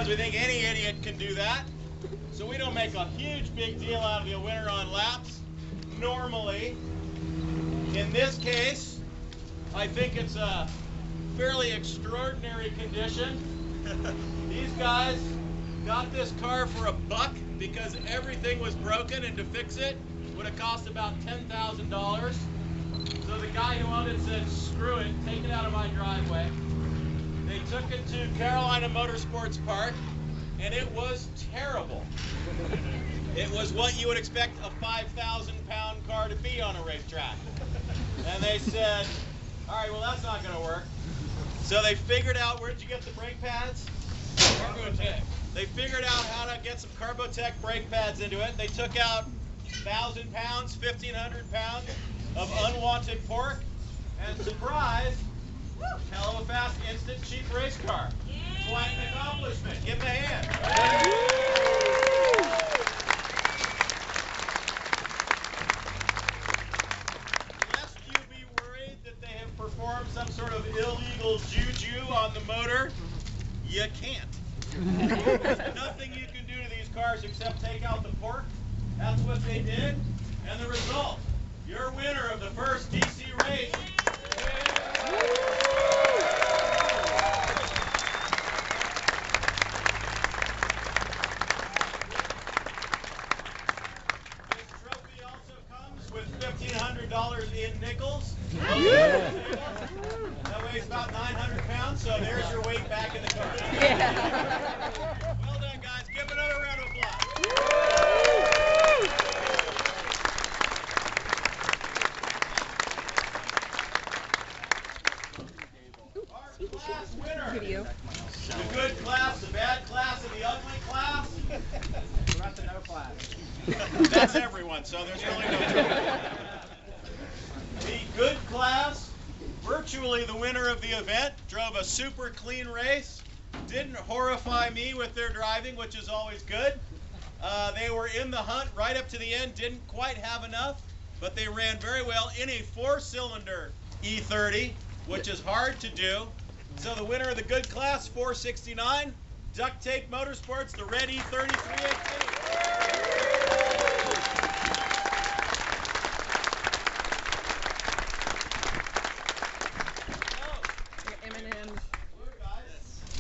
because we think any idiot can do that. So we don't make a huge big deal out of the winner on laps normally. In this case, I think it's a fairly extraordinary condition. These guys got this car for $1 because everything was broken, and to fix it would have cost about $10,000. So the guy who owned it said, screw it, take it out of my driveway. They took it to Carolina Motorsports Park, and it was terrible. It was what you would expect a 5,000-pound car to be on a racetrack. And they said, all right, well, that's not going to work. So they figured out, where'd you get the brake pads? Carbotech. They figured out how to get some Carbotech brake pads into it. They took out 1,000 pounds, 1,500 pounds of unwanted pork, and surprise, hell of a fast, instant, cheap race car. Quite an accomplishment. Give them a hand. Lest you be worried that they have performed some sort of illegal juju on the motor, you can't. There's nothing you can do to these cars except take out the pork. That's what they did. And the result, your winner of the first DC race. This trophy also comes with $1,500 in nickels. That weighs about 900 pounds, so there's your weight back in the car. Well done, guys. Give another round of applause. Our class winner. The good class, the bad class, and the ugly class. We're the no class. That's everyone, so there's really no trouble. The good class, virtually the winner of the event, drove a super clean race, didn't horrify me with their driving, which is always good. They were in the hunt right up to the end, didn't quite have enough, but they ran very well in a 4-cylinder E30, which is hard to do. So the winner of the good class, 469, Duct Tape Motorsports, the red E30 318.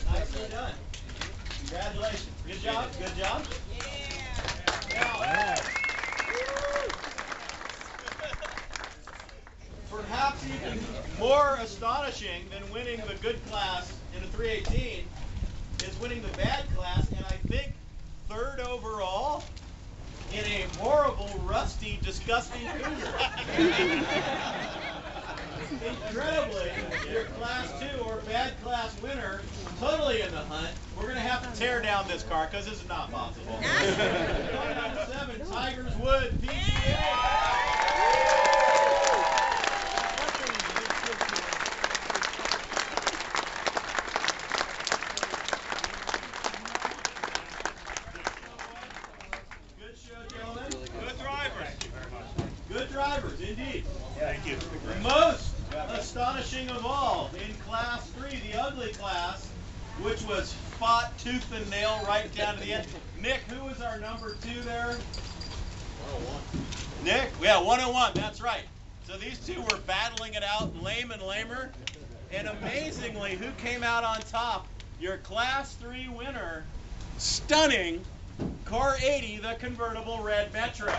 Nicely done. Congratulations. Good job. Good job. Yeah. Perhaps even more astonishing than winning the good class in a 318 is winning the bad class, and I think third overall in a horrible, rusty, disgusting cougar. Incredibly, your class 2 or bad class winner, totally in the hunt. We're going to have to tear down this car because this is not possible. Car number 7, Tigers Wood PGA. Good show, gentlemen. Good drivers. Good drivers, indeed. Thank you. Most astonishing of all, in class 3, the ugly class, which was fought tooth and nail right down to the end. Nick, who was our number 2 there? 101. Nick? Yeah, 101, that's right. So these two were battling it out, lame and lamer. And amazingly, who came out on top? Your class 3 winner, stunning, Car 80, the convertible red Metro.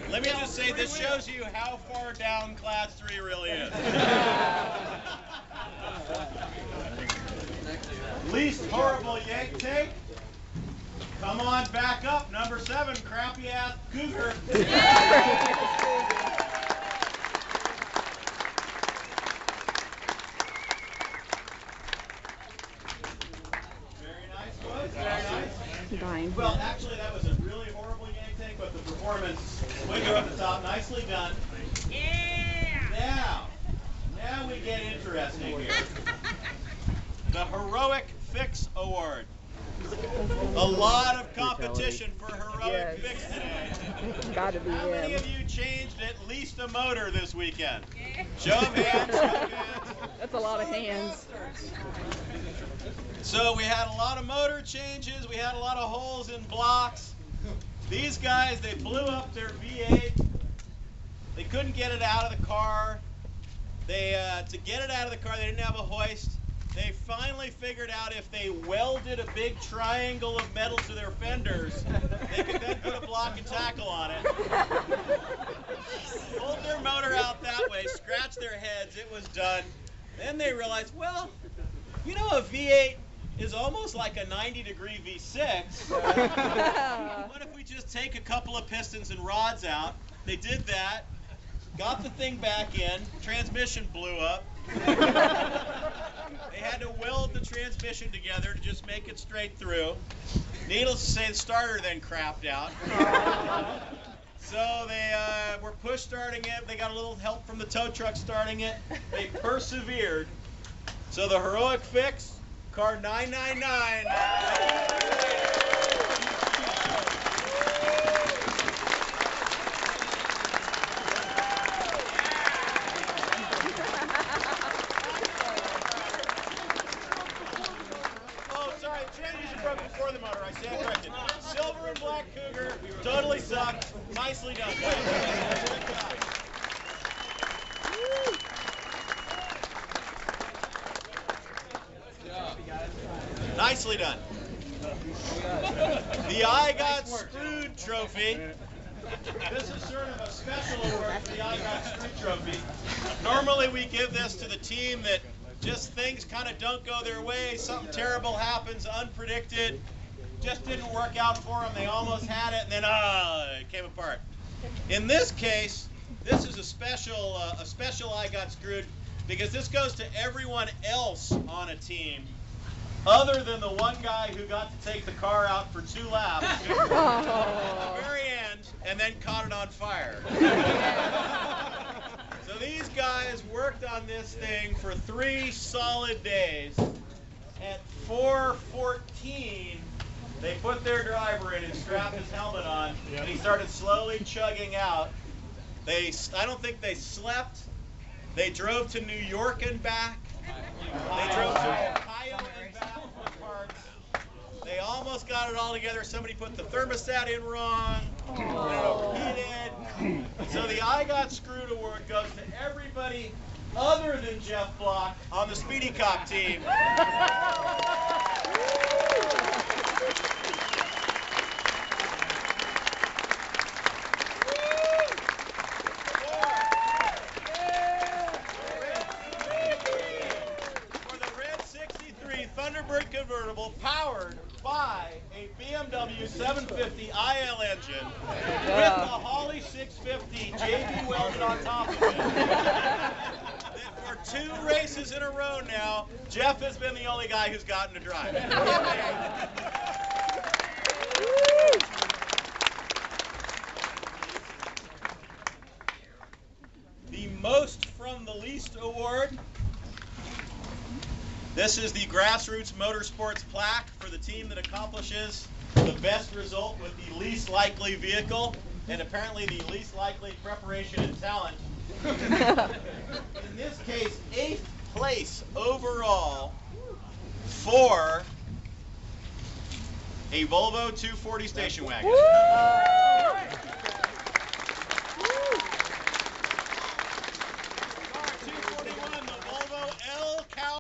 Let me just say, this shows you how far down class 3 really is. Least horrible yank take. Come on back up, number 7, crappy ass cougar. Very nice, boys. Very nice. Well, actually, that was a really horrible yank take, but the performance, winger up the top, nicely done. Yeah. Now we get interesting here. The Heroic Fix Award. A lot of competition for heroic fix today. Gotta be How many him. of you changed at least a motor this weekend? Show of hands, show of hands. That's a lot of hands. So we had a lot of motor changes, we had a lot of holes in blocks. These guys, they blew up their V8. They couldn't get it out of the car. To get it out of the car, they didn't have a hoist. They finally figured out if they welded a big triangle of metal to their fenders, they could then put a block and tackle on it. Pulled their motor out that way, scratched their heads, it was done. Then they realized, well, you know, a V8 is almost like a 90-degree V6. What if we just take a couple of pistons and rods out? They did that, got the thing back in, transmission blew up. They had to weld the transmission together to just make it straight through. Needless to say, the starter then crapped out. So they were push starting it. They got a little help from the tow truck starting it. They persevered. So the heroic fix, car 999. Before the motor, I stand corrected. Silver and black Cougar, totally sucked. Nicely done, guys. Nicely done. The I Got Screwed trophy. This is sort of a special award for the I Got Screwed trophy. Normally we give this to the team that just things kind of don't go their way, something terrible happens, unpredicted, just didn't work out for them, they almost had it, and then it came apart. In this case, this is a special I Got Screwed, because this goes to everyone else on a team, other than the one guy who got to take the car out for 2 laps at the very end, and then caught it on fire. So these guys worked on this thing for 3 solid days. At 4:14, they put their driver in and strapped his helmet on, and he started slowly chugging out. I don't think they slept. They drove to New York and back. They drove to Ohio and back for parts. They almost got it all together. Somebody put the thermostat in wrong. It overheated. So the I Got Screwed award goes to everybody other than Jeff Block on the Speedy Cop team. For the red 63 Thunderbird convertible powered by a BMW 750 IL engine with the Holly 650 JB welded on top of it. For 2 races in a row now, Jeff has been the only guy who's gotten to drive it. The Most from the Least award. This is the Grassroots Motorsports plaque for the team that accomplishes the best result with the least likely vehicle, and apparently the least likely preparation and talent. In this case, 8th place overall for a Volvo 240 station wagon.